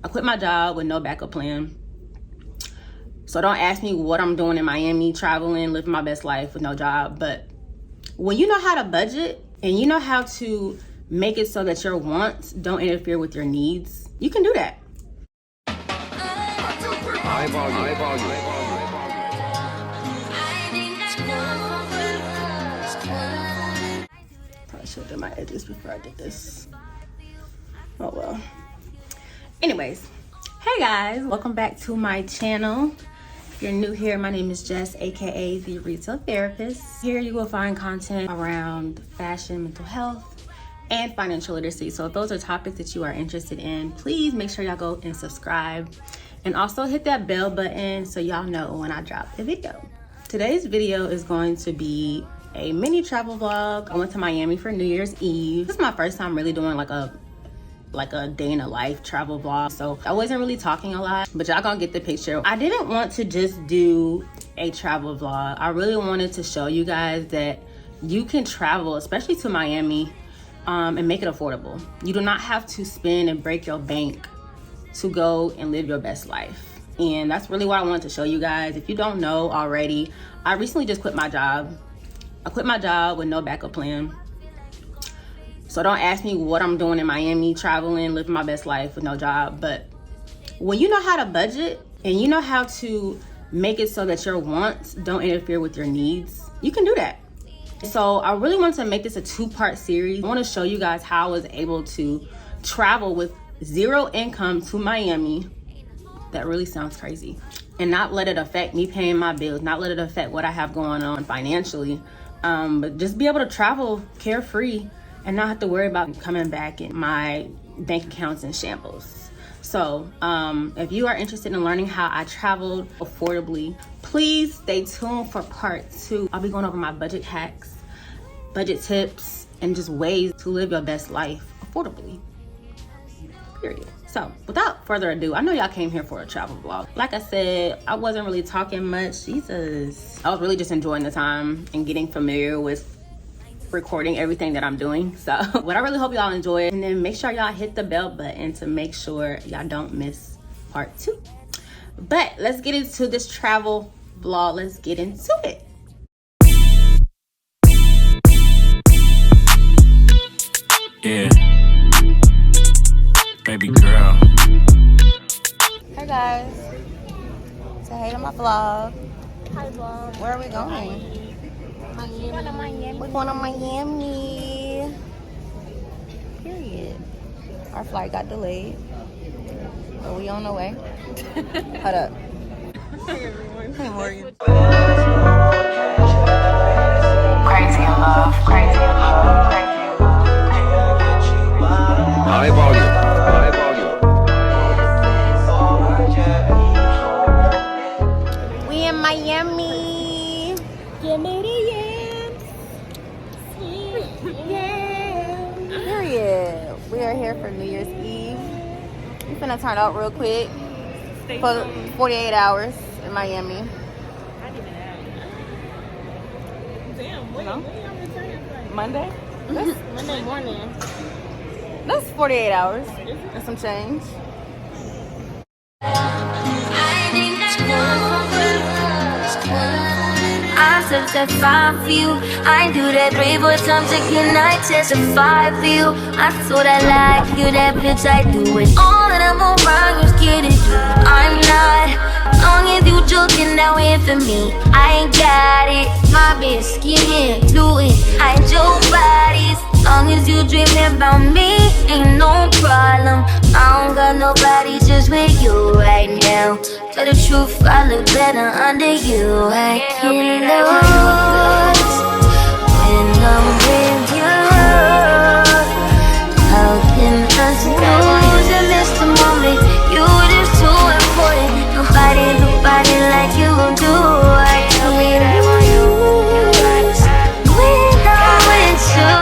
I quit my job with no backup plan. So don't ask me what I'm doing in Miami, traveling, living my best life with no job. But when you know how to budget and you know how to make it so that your wants don't interfere with your needs, you can do that. Probably should have done my edges before I did this. Oh well. Anyways, hey guys, welcome back to my channel. If you're new here, my name is Jess, aka the Retail Therapist. Here you will find content around fashion, mental health, and financial literacy. So if those are topics that you are interested in, please make sure y'all go and subscribe. And also hit that bell button so y'all know when I drop a video. Today's video is going to be a mini travel vlog. I went to Miami for New Year's Eve. This is my first time really doing like a day in a life travel vlog, so I wasn't really talking a lot, but y'all gonna get the picture. I didn't want to just do a travel vlog. I really wanted to show you guys that you can travel, especially to Miami, and make it affordable. You do not have to spend and break your bank to go and live your best life. And that's really what I wanted to show you guys. If you don't know already, I recently just quit my job. I quit my job with no backup plan. So don't ask me what I'm doing in Miami, traveling, living my best life with no job. But when you know how to budget and you know how to make it so that your wants don't interfere with your needs, you can do that. So I really want to make this a two-part series. I want to show you guys how I was able to travel with zero income to Miami. That really sounds crazy. And not let it affect me paying my bills, not let it affect what I have going on financially. But just be able to travel carefree and not have to worry about coming back and my bank accounts in shambles. So if you are interested in learning how I traveled affordably, please stay tuned for part 2. I'll be going over my budget hacks, budget tips, and just ways to live your best life affordably, period. So without further ado, I know y'all came here for a travel vlog. Like I said, I wasn't really talking much. Jesus. I was really just enjoying the time and getting familiar with recording everything that I'm doing. So what I really hope y'all enjoy it, and then make sure y'all hit the bell button to make sure y'all don't miss part 2. But let's get into this travel vlog. Let's get into it. Yeah, baby girl. Hey guys, say hey to my vlog. Hi vlog. Where are we going? Miami. We're going to Miami. Period. Our flight got delayed, but we on the way. Hold up. Hey everyone. Hey Morgan. Crazy in love, crazy in love, crazy in love. High volume, high volume. We in Miami. Give me the yams. Period. We are here for New Year's Eve. We finna turn up real quick for 48 hours in Miami. I didn't Damn, when y'all returning flight? Monday? Monday morning. That's 48 hours and some change. I testify for you. I do that 3-4 times again. I testify for you. I told I like you, that bitch. I do it. All that I'm around, you're scared of you. I'm not. Long as you joking, now in for me. I ain't got it. My bitch skin, do it. I your bodies. Long as you dreaming about me, ain't no problem. I don't got nobody just with you right now. Tell the truth, I look better under you. I can't lose when I'm with you. How can I lose and miss the moment? You just too important. Nobody like you do. I can't lose when I'm with you.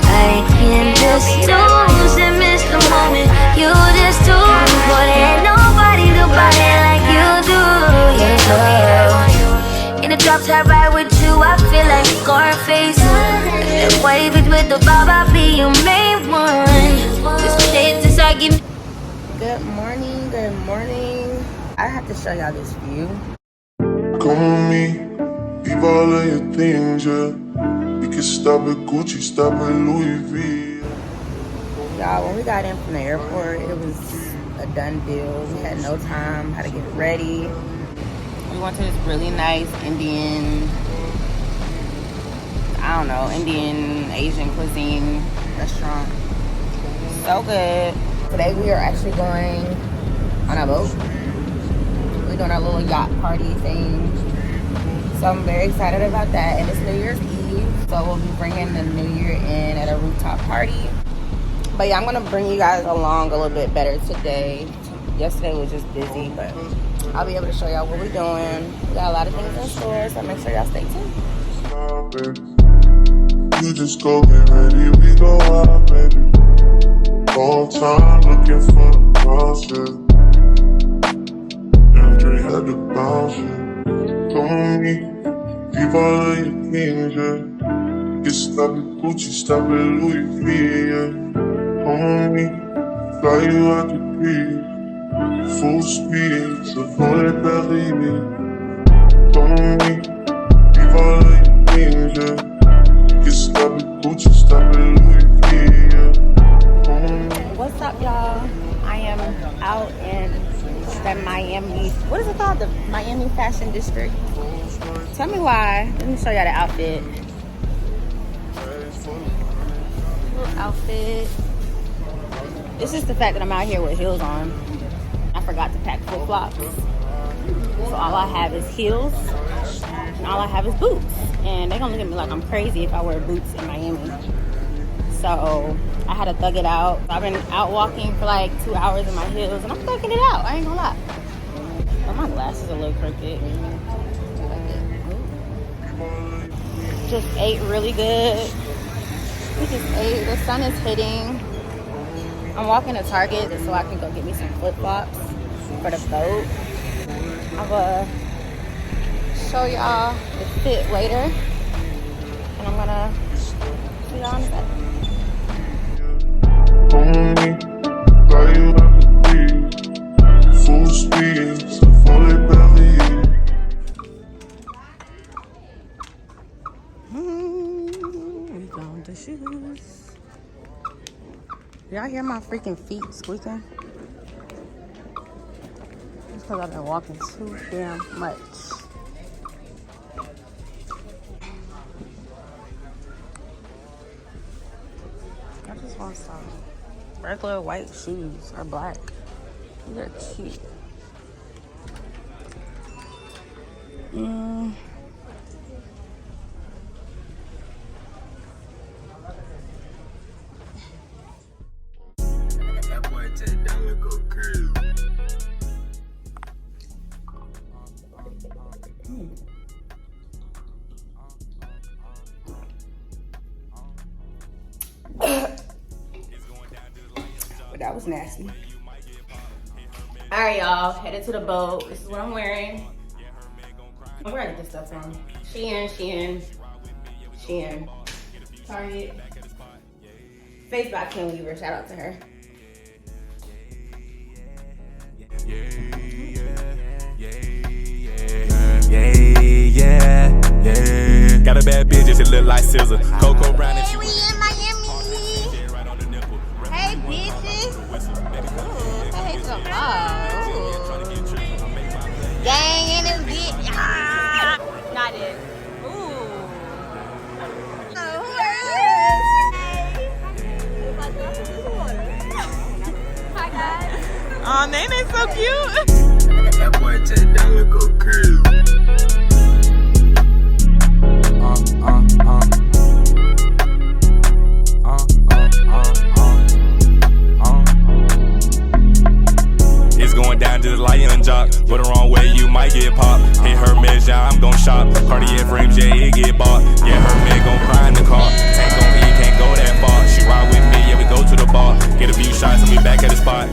I can't just lose and miss the moment. You just too important. Nobody like you do. Yeah. In the drop top ride with you, I feel like Scarface. That white bitch with the bob, I'll be your main one. This shit just argument. Good morning, good morning. I have to show y'all this view. Come with me, leave all of your things, yeah. We can stop at Gucci, stop at Louis V. Y'all, when we got in from the airport, it was a done deal. We had no time, had to get ready. We went to this really nice Indian, I don't know, Indian, Asian cuisine restaurant. So good. Today we are actually going on a boat. We're doing our little yacht party thing. So I'm very excited about that. And it's New Year's Eve. So we'll be bringing the New Year in at a rooftop party. But yeah, I'm going to bring you guys along a little bit better today. Yesterday was just busy, but I'll be able to show y'all what we're doing. We got a lot of things in store, so make sure y'all stay tuned. You just go get ready, we go out, baby. Long time looking for the bounce, yeah. Andre had to bounce, yeah. Come with me, leave all of your things, yeah. Get stop at Gucci, stop at Louis V, yeah. Come with me, fly you out the beach. Full speed, so pour it Paris. Come with me, leave all of your things, yeah. Get stop at Gucci, stop at Louis V, yeah. What's up, y'all? I am out in the Miami, what is it called? The Miami Fashion District. Tell me why. Let me show y'all the outfit. Little outfit. It's just the fact that I'm out here with heels on. I forgot to pack flip-flops. So all I have is heels and all I have is boots. And they're gonna look at me like I'm crazy if I wear boots in Miami. So I had to thug it out. I've been out walking for like 2 hours in my heels and I'm thugging it out, I ain't gonna lie. But my glasses are a little crooked. Just ate really good. We just ate, the sun is hitting. I'm walking to Target so I can go get me some flip-flops for the boat. I'll show y'all the fit later. And I'm gonna see y'all in a second. Come with me, fly you out the beach. Full speed, so pour it Paris. We found the shoes. Y'all hear my freaking feet squeaking? It's because I've been walking too damn much. I just want some regular white shoes or black. These are cute. But that was nasty. All right, y'all, headed to the boat. This is what I'm wearing. Where I get this stuff from? Shein, Target. Face by Kim Weaver, shout out to her. Yeah. Got a bad bitch, it look like scissor. Coco Brown and she We in Miami. Hey, bitches. Ooh, hey, some gang in this bitch. Ah. Not it. Ooh. Hi, guys. Oh, Nene's so cute. that boy $10 go crazy. It's going down to the lion jock. Go the wrong way, you might get popped. Hit her measure, I'm gon' shop. Cartier frames, yeah, it get bought. Yeah, her man gon' cry in the car. Tank gon' eat, can't go that far. She ride with me, yeah, we go to the bar. Get a few shots and we back at the spot.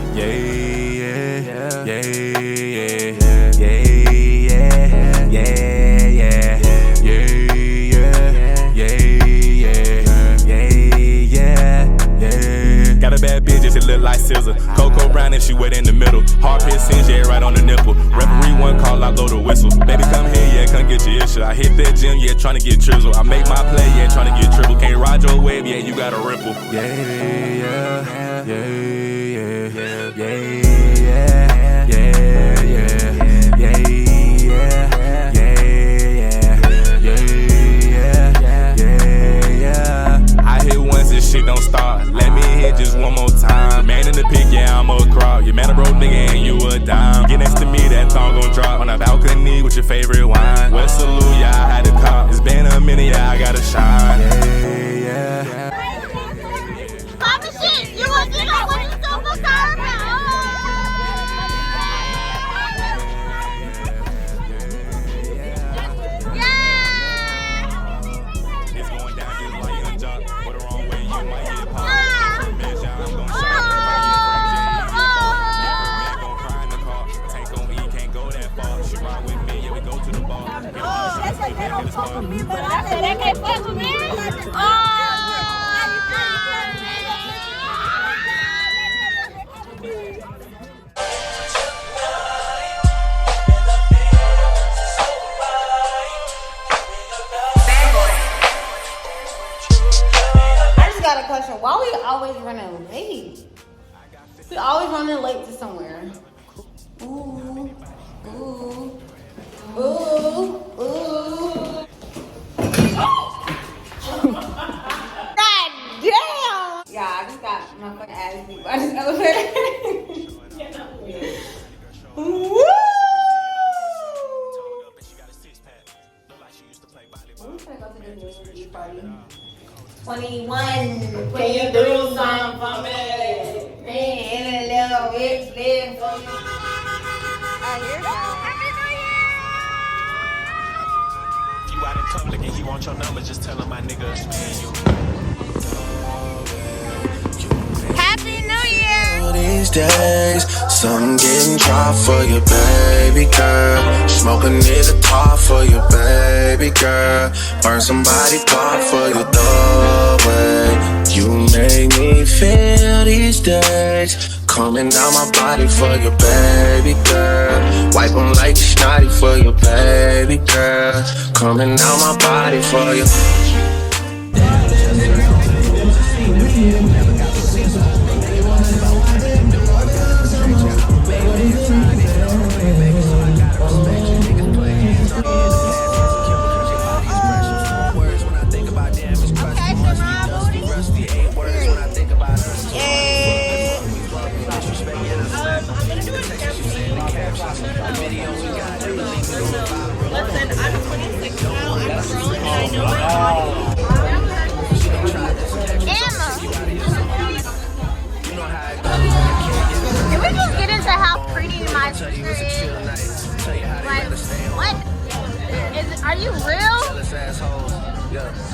Got a bad bitch, just it look like scissor. Coco Brown and she wet in the middle. Hard piss sends, yeah, right on the nipple. Referee one call, I blow the whistle. Baby, come here, yeah, come get your issue. I hit that gym, yeah, tryna get trizzle. I make my play, yeah, tryna get triple. Can't ride your wave, yeah, you got a ripple. Yeah, yeah, yeah, yeah, yeah, yeah, yeah, yeah, yeah, yeah. I hit once and shit don't start. Let me hit just one more time. Man in the pick, yeah, I'm a crowd. You man a broke nigga and you a dime. Get next to me, that thong gon' drop. On a balcony with your favorite wine. West Salute, yeah, I had to cop. It's been a minute, yeah, I gotta shine. Yeah, yeah. Papa shit, you want to do that one in Silver Carver? It's going down just like a job. Go the wrong way, you might get popped. Bitch, I'm gon' shine. Man gon' cry in the car. Tank on E, can't go that far. She ride with me, yeah, we go to the bar. That's like they don't fuck with me, but I said they can't fuck with me. Got a question. Why we always running late? We always running late to somewhere. Ooh, ooh, ooh, ooh. God damn! Yeah, I just got my fucking ass beat by this elevator. Woo! I'm trying to go to this New Year's party. 21. Can you do something for me? In a little bitch, live for me. You out in public and he want your number, just tell him my nigga is paying you. Happy New Year! These days, something getting dry for you, baby girl. Smoke a nigga top for you, baby girl. Burn somebody pop for you, the way you make me feel these days. Coming down my body for you, baby girl. Wipe them like a snotty for you, baby girl. Coming down my body for you. Listen, I'm 26 now. I'm grown and I know my Emma! Can we just get into how pretty my sister is? Like, what? Are you real?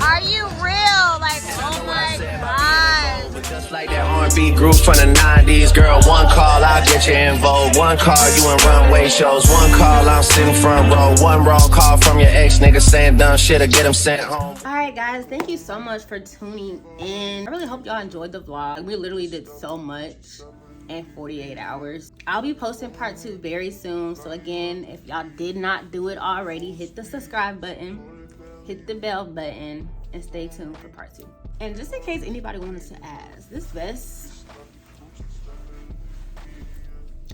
Are you real? Like, oh my god. Just like that R&B group from the 90s. Girl, one call, I'll get you in vogue. One call, you in runway shows. One call, I'm sitting front row. One wrong call from your ex nigga saying dumb shit or get him sent home. Alright guys, thank you so much for tuning in. I really hope y'all enjoyed the vlog. We literally did so much in 48 hours. I'll be posting part 2 very soon. So again, if y'all did not do it already, hit the subscribe button, hit the bell button, and stay tuned for part 2. And just in case anybody wanted to ask, this vest,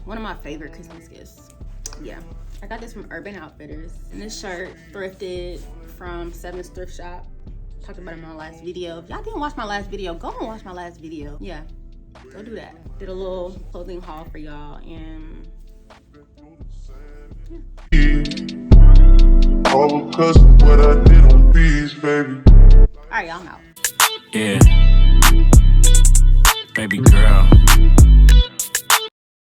one of my favorite Christmas gifts. Yeah, I got this from Urban Outfitters. And this shirt, thrifted from Seven's Thrift Shop. Talked about it in my last video. If y'all didn't watch my last video, go and watch my last video. Yeah, go do that. Did a little clothing haul for y'all, and yeah. All because of what I did on bees, baby. Alright, y'all, I'm out. Yeah. Baby girl.